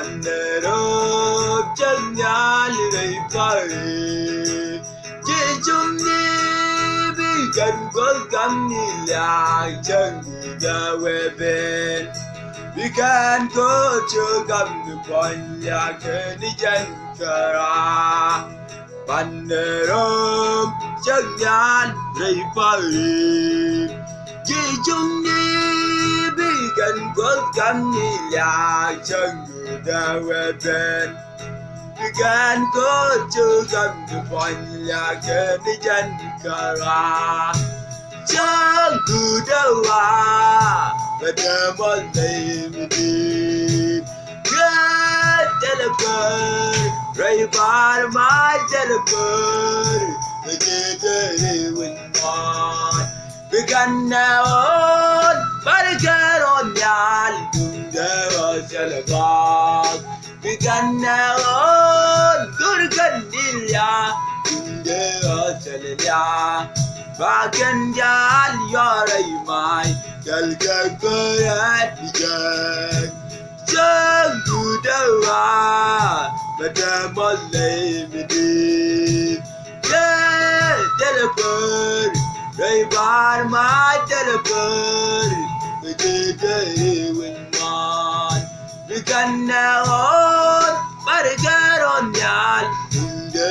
Panero Changal Pari Jumni Bigan Golgamila Changuga Weben. We can go to Gamnuponya Kenijankara Panero Changal Pari Jumni Bigan Golgamila Changuga Weben. We can go to Gamnuponya Kenijankara Changudawa Madam Lady Good telephone Ray bar my telephone We did it with one We can now on But it can on Yal Dundara Telephone We can now on Good Candilia Dundara Telephone Bagan Yal Yara my Galgabarat Bijak Jangudawa Madam Lady Yeah, Delapur Raybar my Delapur We did it with one We can now on Barigar on Yal in the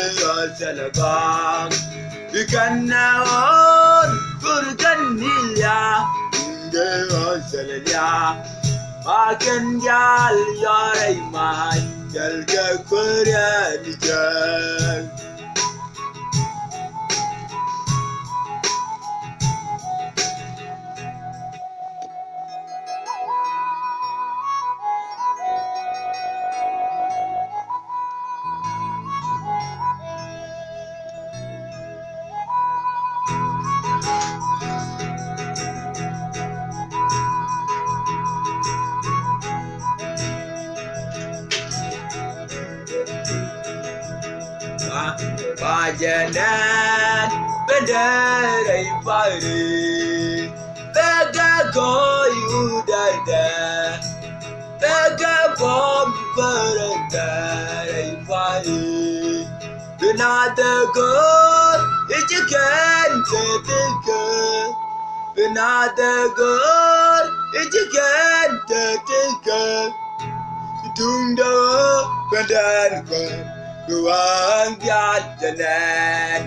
Salabang We can now on Gurganilia Salaya Makan Yal Yaray Mai Yalga Kuranijan Bajanan Benderai Pari Bega Goyu Dada Bega Bom Berendarai Pari Benada God If you can take the good Benada God If you can take the good Tunda Bendan God Ruang Jalan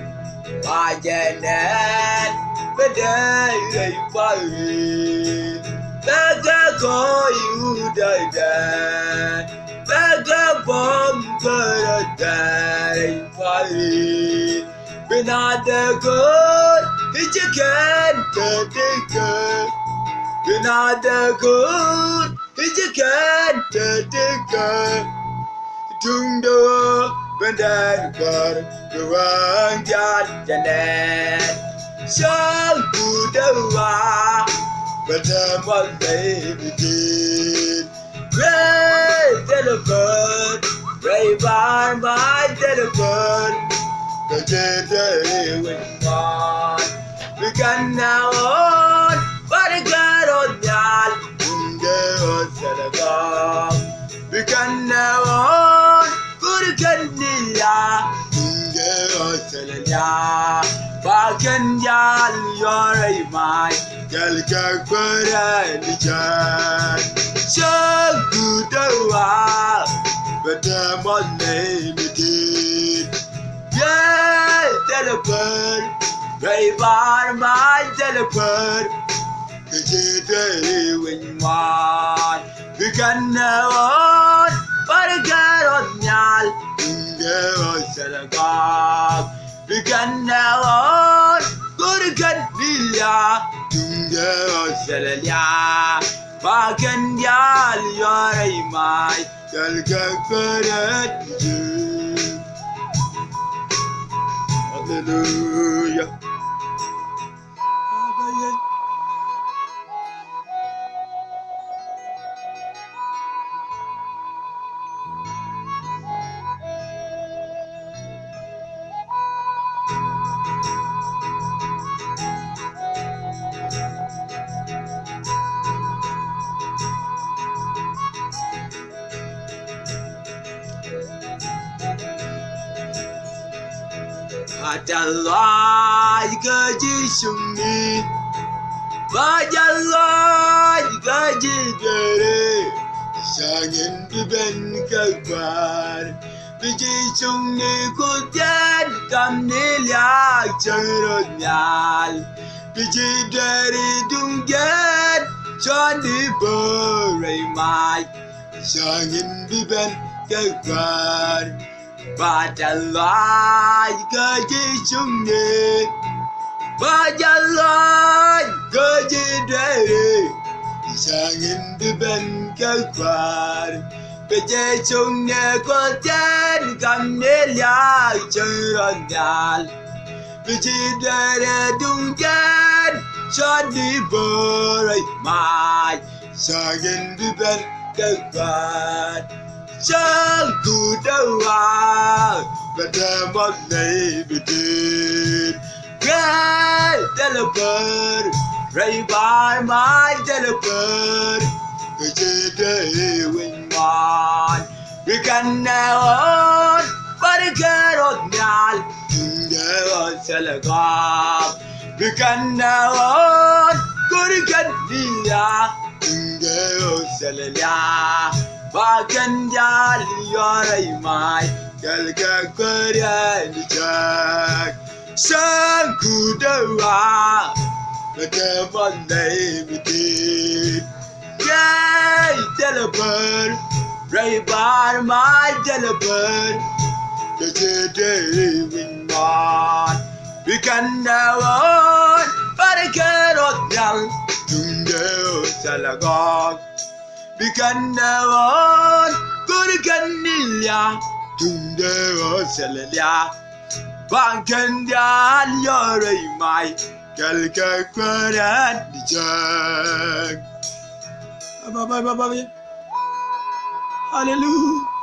Bajanan Bedai Pari Bega Goyu Dada Bega Bom Beradai Pari Benada good If you can take it Benada good If you can take it Tunda Bendan Bar Ruang Jalan Jangudawa Madam Lady Great telephone Ray bar my telephone The day with one We can now on But it got on Yal in the Salagam We can now on Gurganilia in the Salaya Bagan Yal Yoray my Galga Kuranijan Jangudawa Madam Lady Yeah, telephone Ray bar my telephone The day when one We can now on But it got on Yal in the Salagam We can now on Gurganilia in the Salaya Bagan Yal Yoray my Galga Kuranijan Hallelujah. Badalai gaji sumni, badalai gaji dere, sangin diben kagbar, biji sumni kujan kamnilia cheronyal, biji dere dungyan, chandi boray mai, sangin diben kagbar. Badalai gaji sumni, badalai gaji dere, sangin diben kagbar, biji sumni kujan kamnilia cheronyal, biji dere dungyan, chandi boray mai, sangin diben kagbar. Sang tu dawa, berdampak naik bedin. Gay teleper, ray by my teleper. Kejadian wingman, we can now on, but it cannot nyal. Tinggal selagam, we can now on, good can dia. Tinggal selaya. Bagan jali yorai mai, galga korea dijak. Sang kudawa, berdampak naik bedin. Gay teleper, ray bar my teleper. Kejadian wingman, we can now on, but I cannot nyal. Tunggu salagam. Bikan dawan, kurikan nilya, tunda selya, bangkan dan yorai mai, kalka kwarat dijak. Baba, hallelujah.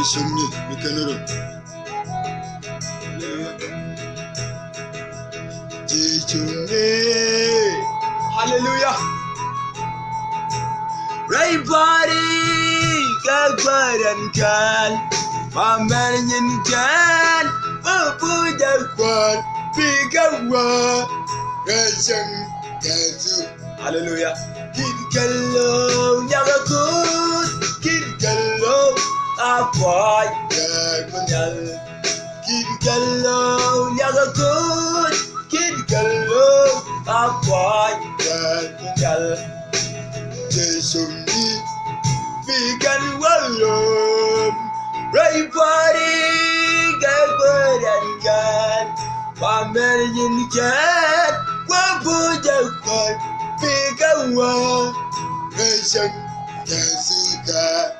Jisumni bikanuru, Jisumni, hallelujah. Ray bari kagbaran kan, pamernya kan, berpuja kuat, bigawa, rasang kazu, hallelujah. Kid kalau nyakut, kid kalau apa yang menyal, kid kalau nyakut, kid kalau apa yang menyal. Jesumi bikan walum, ray pari kagbaran kan, pamernya kan, berpuja kuat, bigawa, rasang kazuka.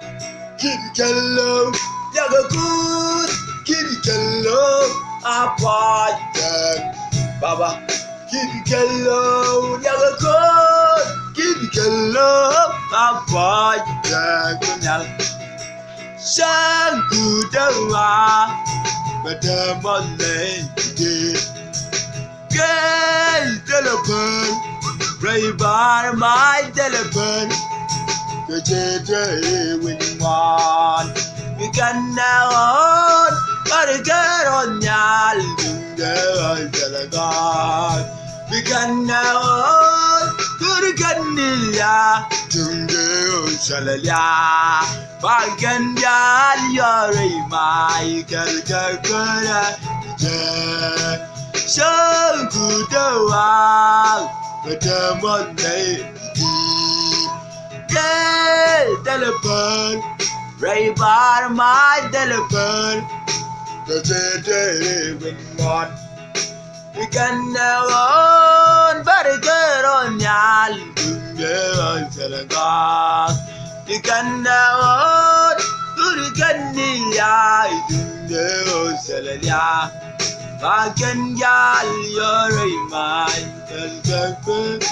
Kid kalau nyakut, kid kalau apa yang Baba, kid kalau nyakut, kid kalau apa yang menyal. Sang kudawa, berdampak naik bedin. Gay teleper, ray bar my teleper. Kejadian wingman, bikan naon, bargaron nyal, tinggal jalagan. Bikan naon, kurikan nilya, tinggal salaya. Bagan jal yorai mai, kalka kora dijak. Sang kudawa, berdampak naik bedin. Gay teleper, ray bar my teleper. Kejadian wingman, bikan naon, bargaron nyal, tinggal salagang. Bikan naon, kurikan nilya, tinggal salaya. Bagan jal yorai mai, kalka kora.